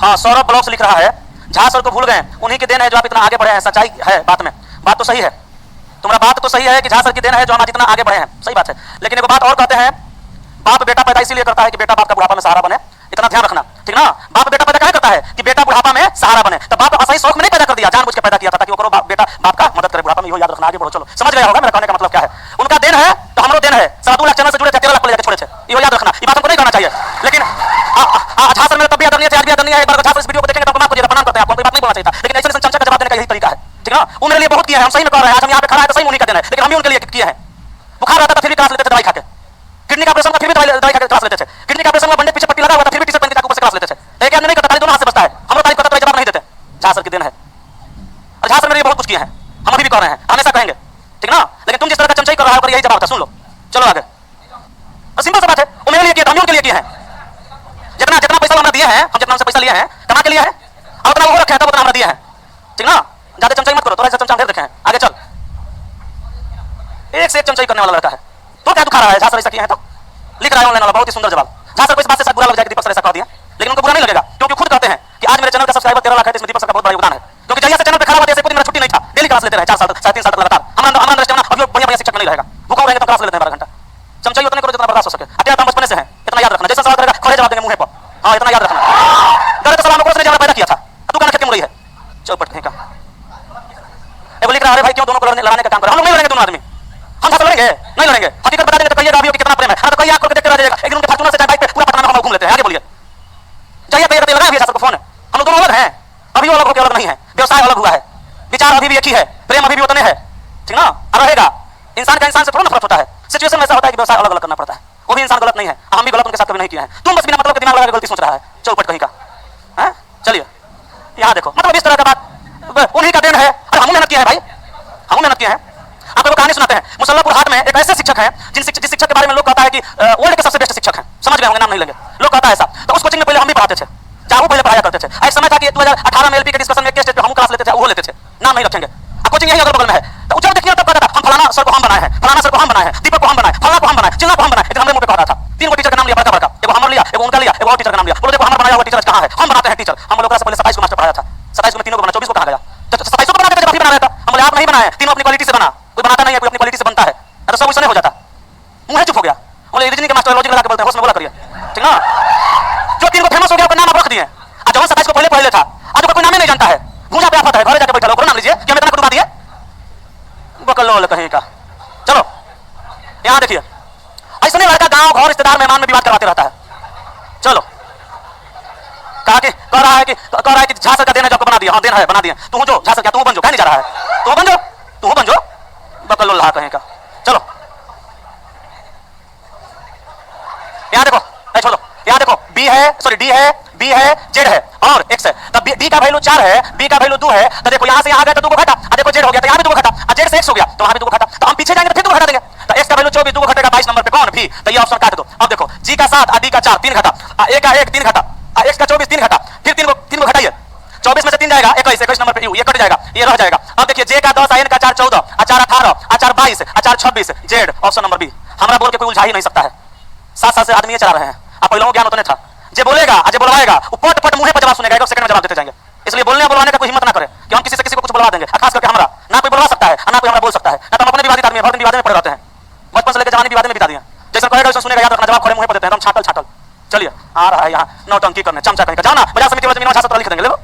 हाँ, सौरभ ब्लॉग से लिख रहा है, झा सर को भूल गए, उन्हीं की देन है जो आप इतना आगे बढ़े हैं। सच्चाई है बात में, बात तो सही है, तुम्हारा बात तो सही है कि झा सर की देन है जो हम आज इतना आगे बढ़े हैं, सही बात है। लेकिन एक बात और कहते हैं, बाप बेटा पैदा इसीलिए करता है कि बेटा बाप का बुढ़ापा में सहारा बने, इतना ध्यान रखना, ठीक ना। बाप बेटा पैदा क्या करता है कि बेटा बुढ़ापा में सहारा बने, तो बाप असही शौक में नहीं पैदा कर दिया, जानबूझ के पैदा किया था ताकि वो करो बेटा बाप का मदद करे बुढ़ापा में, याद रखना। आगे बढ़ो, चलो समझ गया होगा मेरा कहने का मतलब क्या है। उनका देन है तो हमरो देन है, 2 लाख चैनल से जुड़े थे, 13 लाख ले जाके छोड़े थे, ये याद रखना। ये बात हमको नहीं कहना चाहिए, लेकिन झा सर मेरे तब भी आदरणीय थे, आज भी आदरणीय है। एक बार झा सर इस वीडियो को देखेंगे तो माफ कीजिएगा, प्रणाम करते हैं आपको, कोई बात नहीं बोलना चाहिए था, लेकिन ऐसे चमचा का जवाब देने का यही तरीका है, ठीक ना। वो मेरे लिए बहुत किया है, हम सही में कर रहे हैं, आज हम यहाँ पे खड़ा है तो सही उन्हीं का देन है, लेकिन हम ही उनके लिए किए हैं। बुखार आता था फिर भी क्लास लेते थे दवाई खाके, किडनी का ऑपरेशन का फिर भी दवाई खाके क्लास लेते थे, किडनी का ऑपरेशन का बंडे पीछे पट्टी लगा हुआ था फिर भी टी-शर्ट पहन के ऊपर से क्लास लेते थे। एक आदमी नहीं करता, दोनों हाथ से बचता है, हम लोग तारीफ करते तो जवाब नहीं देते। झा सर की देन है, और झा सर मेरे लिए बहुत कुछ किए हैं, हम अभी भी कर रहे हैं, हमेशा कहेंगे, ठीक ना। लेकिन तुम जिस तरह का चमचाई कर रहा हो, यही जवाब था, सुन लो, चलो आगे। और सिंपल सा बात है, वो मेरे लिए किए, हम उनके लिए किए हैं। जितना जितना पैसा हमने दिए हैं, हम जितना हमसे पैसा लिए हैं कमा के लिए है, और उतना वो रखे हैं तब उतना हमने दिए हैं, ठीक ना। ज्यादा चमचाई मत करो, थोड़ा सा चमचा ढेर रखे हैं। आगे चल, एक से एक चमचाई करने वाला लड़का है, तो क्या दुखा रहा है। झा सर ऐसा किया है तो लिख रहा है ऑनलाइन वाला, बहुत ही सुंदर जवाब। झा सर को इस बात से शायद बुरा लग जाए कि दीपक सर ऐसा कह दिया, लेकिन उनको बुरा नहीं लगेगा, क्योंकि खुद कहते हैं कि आज मेरे चैनल का सब्सक्राइबर 13 लाख है, इसमें दीपक सर का बहुत बड़ा योगदान है। क्योंकि जैसे चैनल पे खड़ा हुआ था, कोई मेरा छुट्टी नहीं था, डेली क्लास लेते रहे 4 साल तक, 3.5 साल तक लगातार। हमारा अंडरस्टैंड अभी बढ़िया बढ़िया शिक्षक नहीं रहेगा, भूखा रहेंगे तो क्लास लेते हैं 12 घंटा। चमचाई उतने करो जितना बर्दाश्त हो सके, अत्याचार हम बचपने से हैं, इतना याद रखना। जैसा सवाल करेगा खड़े जवाब देंगे मुंह पर, हाँ इतना याद रखना। गलत सवाल को उसने जवाब पैदा किया था, तू कहना खेत मुड़ी है चौपट कहीं का। एगो लिख रहा है भाई क्यों दोनों को लड़ने का काम कर, हम लोग नहीं लड़ेंगे दोनों आदमी, हम साथ लड़ेंगे नहीं लड़ेंगे, हकीकत बता देंगे तो कहिएगा अभी कितना प्रेम है, हाँ तो कहिए आपको देखते रह जाएगा। एक दिन उनके फॉर्च्यूनर से जाए बाइक पे पूरा पटना में हम घूम लेते हैं। आगे बोलिए, जाइए पे लगा भैया सबको फोन, हम लोग दोनों अलग हैं, अभी वो अलग होकर अलग नहीं है, व्यवसाय अलग हुआ है, विचार अभी भी एक ही है, प्रेम अभी भी उतने है, ठीक ना। और रहेगा, इंसान का इंसान से थोड़ा नफरत होता है, सिचुएशन ऐसा होता है कि व्यवसाय अलग अलग करना पड़ता है। वो भी इंसान गलत नहीं है, हम भी गलत उनके साथ कभी नहीं किया है। तुम बस बिना मतलब के दिमाग लगा के गलती सोच रहा है, चौपट कहीं का है। चलिए यहाँ देखो, मतलब इस तरह का बात उन्हीं का देन है। अरे हम मेहनत किया है भाई, हम मेहनत किए हैं। आपको कहानी सुनाते हैं, मुसल्लापुर हाट में एक ऐसे शिक्षक हैं जिस शिक्षक के बारे में लोग कहता है कि वर्ल्ड के सबसे बेस्ट शिक्षक हैं, समझ गए होंगे, नाम नहीं लेंगे, लोग कहता है ऐसा। तो उस कोचिंग में पहले हम भी पढ़ाते थे, चाहे वो पहले पढ़ाया करते थे। एक समय था कि 2018 में एलपी के डिस्कशन में स्टेज पे हम क्लास लेते थे, वो लेते थे, नाम नहीं रखेंगे। कोचिंग यही अगल बगल में है, तो जब देखिए तब कहता था हम फलाना सर को हम बनाए हैं, फलाना सर को हम बनाए हैं, दीपक को हम बनाए, फलाना को हम बनाए, चिल्ला को हम बनाए। एक हमरे मुंह पे कह रहा था, 3 टीचर का नाम लिया बड़का बड़का, एगो हमर लिया, एगो उनका लिया, एगो और टीचर का नाम लिया। बोलो देखो हमारा बनाया हुआ टीचर कहाँ है, हम बनाते हैं टीचर। हम लोग से पहले 27 को मास्टर पढ़ाया था, 27 में 3 को बना, 24 को कहाँ गया, तो 27 को बनाते थे जब भी बना रहा था। हम बोले आप नहीं बनाए, तीनों अपनी क्वालिटी से बना, कोई बनाता नहीं है, कोई अपनी क्वालिटी से बनता है, तो सब वैसा नहीं हो जाता। मुंह चुप हो गया, बोले रीजनिंग के मास्टर लॉजिक लगा के बोलते हैं, होश में बोला करिए, ठीक ना। जो 3 को फेमस हो गया उसका नाम आप रख दिए, और जौन 27 को पहले पढ़े था आज कोई नाम ही नहीं जानता है, भूजा पे आफत है, घर जाके बैठा लो, नाम लीजिए क्या मैं इतना डुबा दिए बकल कहीं का। चलो यहाँ देखिए, ऐसा नहीं लड़का गांव घर रिश्तेदार मेहमान में विवाद करवाते रहता है। चलो कह रहा है कि झा सर का देन है, जो आपको बना दिया, हाँ देन है बना दिया, तू जो झा सर क्या तू बन जो, कह नहीं जा रहा है, तू बन जो बकल लोल्हा कहीं का। चलो यहाँ देखो, छोड़ो यहाँ देखो, डी है, बी है, जेड है और एक्स है। तब डी का वैल्यू 4 है, बी का वैल्यू 2 है, तो देखो यहाँ से यहाँ गया तो 2 को घटा, देखो जेड हो गया तो यहाँ भी 2 को घटा, जेड से एक्स हो गया तो वहाँ भी 2 को घटा, तो हम पीछे जाएंगे तो फिर 2 को घटा देंगे, तो एक्स का वैल्यू 24, 2 को घटेगा 22 नंबर पे कौन भी, तो ये ऑप्शन काट दो। अब देखो जी का 7, डी का 4, 3 घटा, ए का 1, 3 घटा, एक्स का 24, 3 घटा, फिर 3 को घटाइए, 24 में से 3 जाएगा 21 नंबर पे यू, ये कट जाएगा, ये रह जाएगा। अब देखिए जे का 10, एन का 4, 14, 4, 18, 4, 22, 4, 26, जेड ऑप्शन नंबर बी। हमारा बोल के कोई उलझा ही नहीं सकता है, 7 साल से आदमी ये चला रहे हैं, आप पहले ज्ञान उतने था, जे बोलेगा जे बुलवाएगा वो पट मुंह पे जवाब सुनेगा, 1 सेकंड में जवाब देते जाएंगे। इसलिए बोलने बुलवाने का कोई हिम्मत ना करे कि हम किसी से किसी को कुछ बुलवा देंगे, खास करके हमारा ना कोई बुलवा सकता है ना कोई हमारा बोल सकता है, ना तो हम अपने विवादित आदमी भर दिन विवाद में पड़े रहते हैं, बचपन से लेकर जवानी विवाद में बिता दिया। जैसा कहेगा वैसा सुनेगा, याद रखना, जवाब खड़े मुंह पे देते हैं, हम छाटल। चलिए आ रहा है यहाँ नौटंकी करने, चमचा कहीं का, जाना बाजार समिति वाला जमीन लिख देंगे, ले लो।